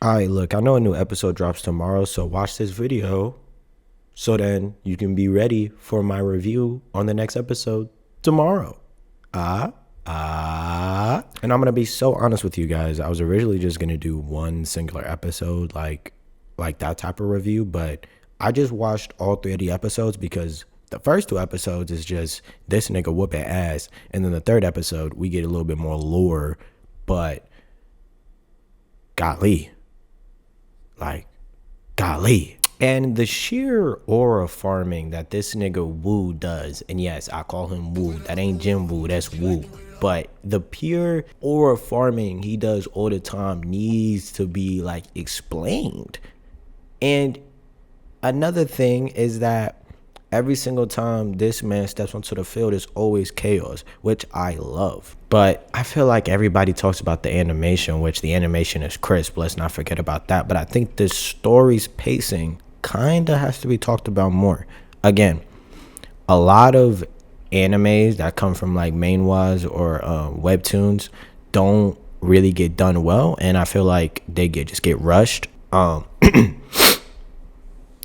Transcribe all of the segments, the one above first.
Alright, look, I know a new episode drops tomorrow, so watch this video so then you can be ready for my review on the next episode tomorrow. And I'm gonna be so honest with you guys. I was originally just gonna do one singular episode, like that type of review, but I just watched all three of the episodes because the first two episodes is just this nigga whooping ass, and then the third episode we get a little bit more lore, but golly. Like, golly. And the sheer aura farming that this nigga Wu does, and yes, I call him Wu. That ain't Jim Wu, that's Wu. But the pure aura farming he does all the time needs to be like explained. And another thing is that every single time this man steps onto the field is always chaos, which I love. But I feel like everybody talks about the animation, which the animation is crisp. Let's not forget about that. But I think the story's pacing kind of has to be talked about more. Again, a lot of animes that come from like manhwas or webtoons don't really get done well. And I feel like they just get rushed. God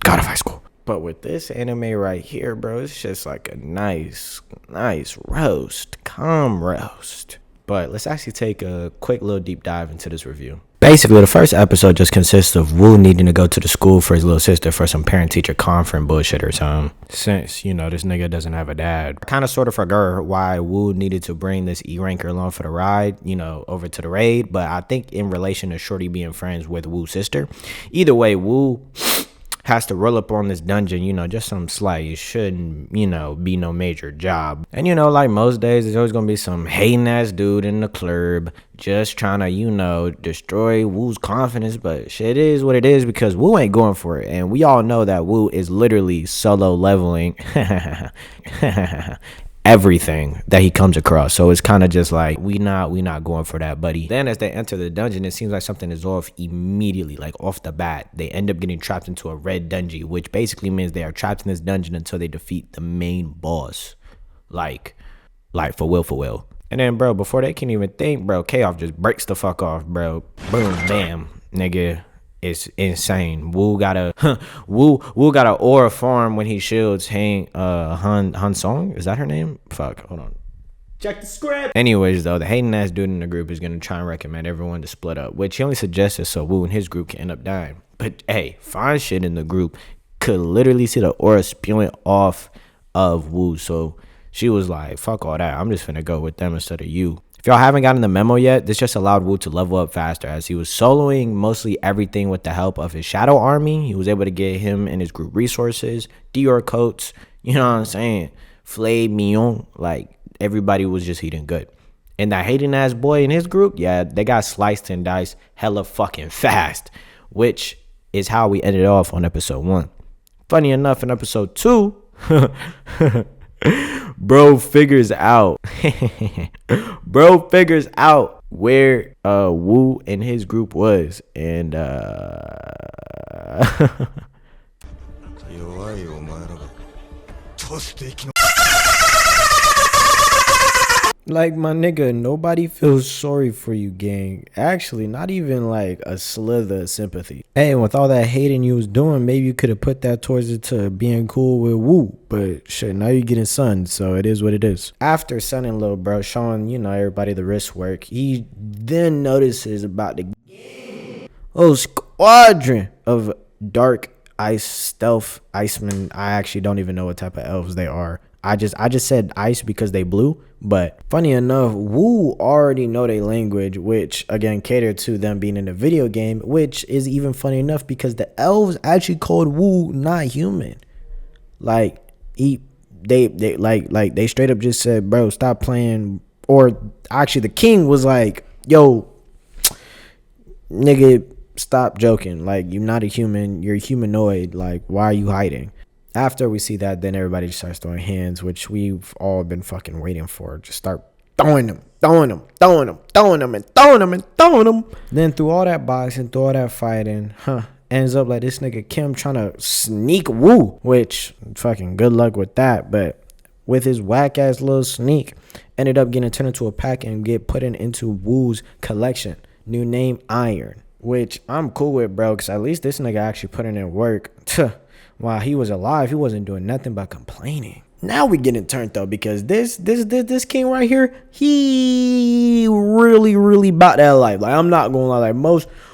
of High School. But with this anime right here, bro, it's just like a nice roast, calm roast. But let's actually take a quick little deep dive into this review. Basically, the first episode just consists of Wu needing to go to the school for his little sister for some parent-teacher conference bullshit or something. Since, you know, this nigga doesn't have a dad. Kind of sort of forgot why Wu needed to bring this E-ranker along for the ride, you know, over to the raid. But I think in relation to Shorty being friends with Wu's sister. Either way, Wu has to roll up on this dungeon, you know, just some slight. It shouldn't, you know, be no major job. And, you know, like most days, there's always going to be some hating ass dude in the club just trying to, you know, destroy Wu's confidence. But shit is what it is because Wu ain't going for it. And we all know that Wu is literally solo leveling everything that he comes across. So it's kind of just like we not going for that, buddy. Then as they enter the dungeon, it seems like something is off immediately, like off the bat. They end up getting trapped into a red dungeon, which basically means they are trapped in this dungeon until they defeat the main boss. Like for real. And then, bro, before they can even think, bro, K-Off just breaks the fuck off, bro. Boom, bam, nigga. It's insane. Wu got a aura farm when he shields Han Song. Is that her name? Fuck, hold on. Check the script. Anyways, though, the hating ass dude in the group is gonna try and recommend everyone to split up, which he only suggested so Wu and his group can end up dying. But hey, fine shit in the group could literally see the aura spewing off of Wu, so she was like, fuck all that. I'm just finna go with them instead of you. If y'all haven't gotten the memo yet, this just allowed Wu to level up faster as he was soloing mostly everything with the help of his shadow army. He was able to get him and his group resources, Dior coats, you know what I'm saying? Filet mignon, like everybody was just eating good. And that hating ass boy in his group, yeah, they got sliced and diced hella fucking fast, which is how we ended off on episode 1. Funny enough, in episode 2, bro figures out where Wu and his group was, and like, my nigga, nobody feels sorry for you, gang. Actually, not even like a slither of sympathy. Hey, and with all that hating you was doing, maybe you could have put that towards it to being cool with Wu. But shit, now you're getting sunned, so it is what it is. After sunning little bro, showing, you know, everybody the wrist work, he then notices about the squadron of dark ice stealth icemen. I actually don't even know what type of elves they are. I just said ice because they blue, but funny enough, Wu already know their language, which again catered to them being in a video game, which is even funny enough because the elves actually called Wu not human. Like they straight up just said, bro, stop playing. Or actually the king was like, yo, nigga, stop joking. Like, you're not a human, you're a humanoid. Like, why are you hiding? After we see that, then everybody just starts throwing hands, which we've all been fucking waiting for. Just start throwing them. Then through all that boxing, through all that fighting, ends up like this nigga Kim trying to sneak Wu, which fucking good luck with that. But with his whack ass little sneak, ended up getting turned into a pack and get put into Wu's collection. New name, Iron. which I'm cool with, bro, because at least this nigga actually putting in work. While he was alive, he wasn't doing nothing but complaining. Now we getting turned though, because this king right here, he really about that life. Like, I'm not gonna lie, like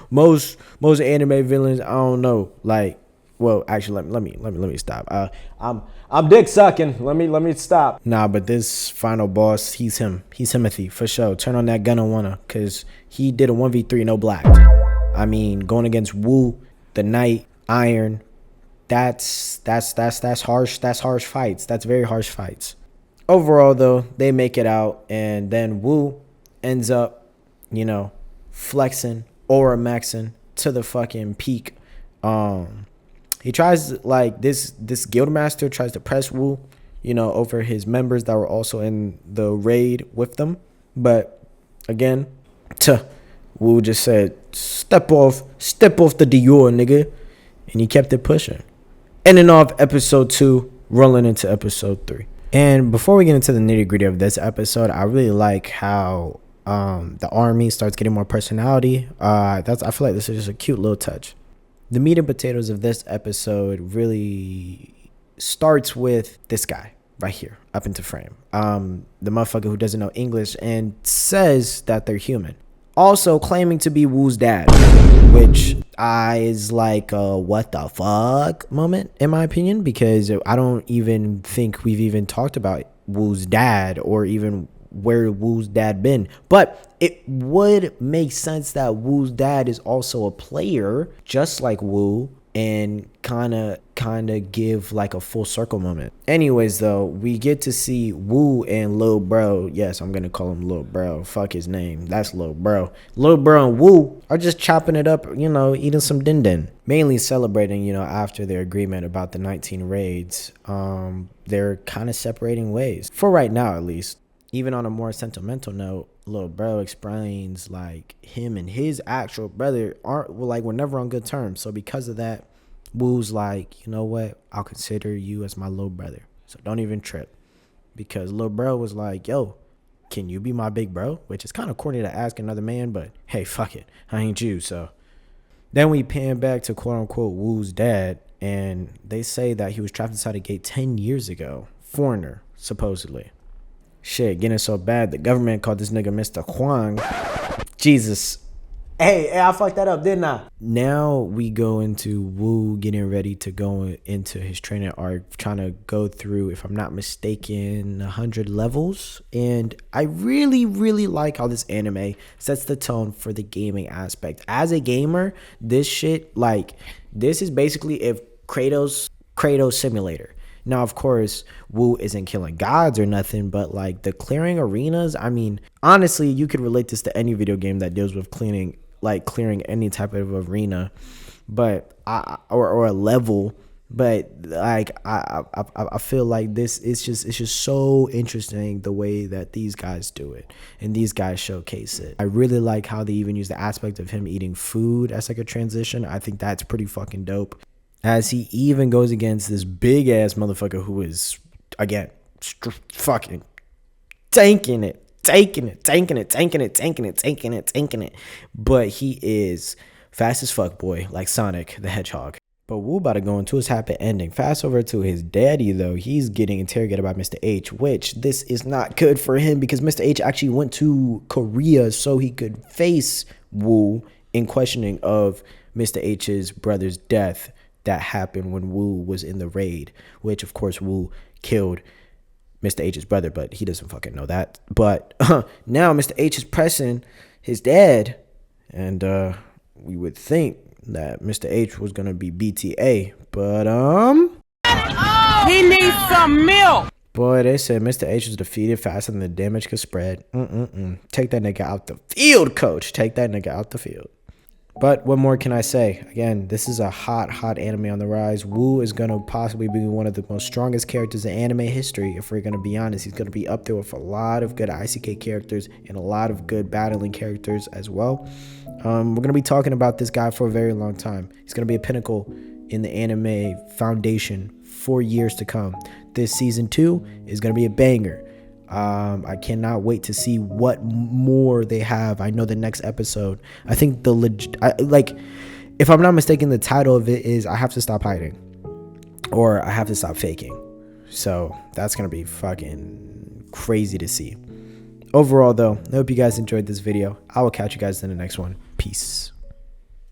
most anime villains, I don't know, like, well, actually, let me stop. I'm dick sucking. Let me stop. Nah, but this final boss, he's him. He's Himothy for sure. Turn on that gun on Wanna, cause he did a 1v3 no black. I mean, going against Wu, the Knight, Iron. That's harsh. That's harsh fights. That's very harsh fights. Overall, though, they make it out, and then Wu ends up, flexing, aura maxing to the fucking peak. He tries, like, this guildmaster tries to press Wu, over his members that were also in the raid with them. But again, Wu just said, step off the Dior, nigga. And he kept it pushing. Ending off episode 2, rolling into episode 3. And before we get into the nitty gritty of this episode, I really like how the army starts getting more personality. I feel like this is just a cute little touch. The meat and potatoes of this episode really starts with this guy right here, up into frame. The motherfucker who doesn't know English and says that they're human. Also claiming to be Wu's dad, which is like a what the fuck moment, in my opinion, because I don't even think we've even talked about Wu's dad or even where Wu's dad been. But it would make sense that Wu's dad is also a player, just like Wu, and kind of give like a full circle moment. Anyways, though, we get to see Wu and Lil Bro. Yes, I'm gonna call him Lil Bro. Fuck his name. That's Lil Bro. Lil Bro and Wu are just chopping it up, eating some din din. Mainly celebrating, after their agreement about the 19 raids. They're kind of separating ways. For right now, at least. Even on a more sentimental note, Lil Bro explains like him and his actual brother were never on good terms. So because of that, Wu's like, you know what? I'll consider you as my little brother. So don't even trip. Because Lil Bro was like, yo, can you be my big bro? Which is kind of corny to ask another man, but hey, fuck it. I ain't you. So then we pan back to quote unquote Wu's dad. And they say that he was trapped inside a gate 10 years ago. Foreigner, supposedly. Shit, getting so bad, the government called this nigga Mr. Huang. Jesus. Hey, I fucked that up, didn't I? Now we go into Wu getting ready to go into his training arc, trying to go through, if I'm not mistaken, 100 levels. And I really like how this anime sets the tone for the gaming aspect. As a gamer, this shit, like, this is basically if Kratos Simulator. Now, of course, Wu isn't killing gods or nothing, but like the clearing arenas, I mean, honestly, you could relate this to any video game that deals with clearing any type of arena, but or a level. But like I feel like it's just so interesting the way that these guys do it and these guys showcase it. I really like how they even use the aspect of him eating food as like a transition. I think that's pretty fucking dope. As he even goes against this big ass motherfucker who is, again, fucking tanking it. But he is fast as fuck, boy, like Sonic the Hedgehog. But Wu about to go into his happy ending. Fast over to his daddy, though. He's getting interrogated by Mr. H, which this is not good for him because Mr. H actually went to Korea so he could face Wu in questioning of Mr. H's brother's death that happened when Wu was in the raid, which of course Wu killed Mr. H's brother, but he doesn't fucking know that. But now Mr. H is pressing his dad, and we would think that Mr. H was gonna be BTA, but he needs some milk. Boy, they said Mr. H was defeated faster than the damage could spread. Take that nigga out the field, coach. Take that nigga out the field. But what more can I say? Again, this is a hot anime on the rise. Wu is going to possibly be one of the most strongest characters in anime history. If we're going to be honest, he's going to be up there with a lot of good ICK characters and a lot of good battling characters as well. We're going to be talking about this guy for a very long time. He's going to be a pinnacle in the anime foundation for years to come. This season 2 is going to be a banger. I cannot wait to see what more they have. I know the next episode, I think if I'm not mistaken, the title of it is I Have to Stop Hiding, or I Have to Stop Faking. So that's gonna be fucking crazy to see. Overall though, I hope you guys enjoyed this video. I will catch you guys in the next one. Peace.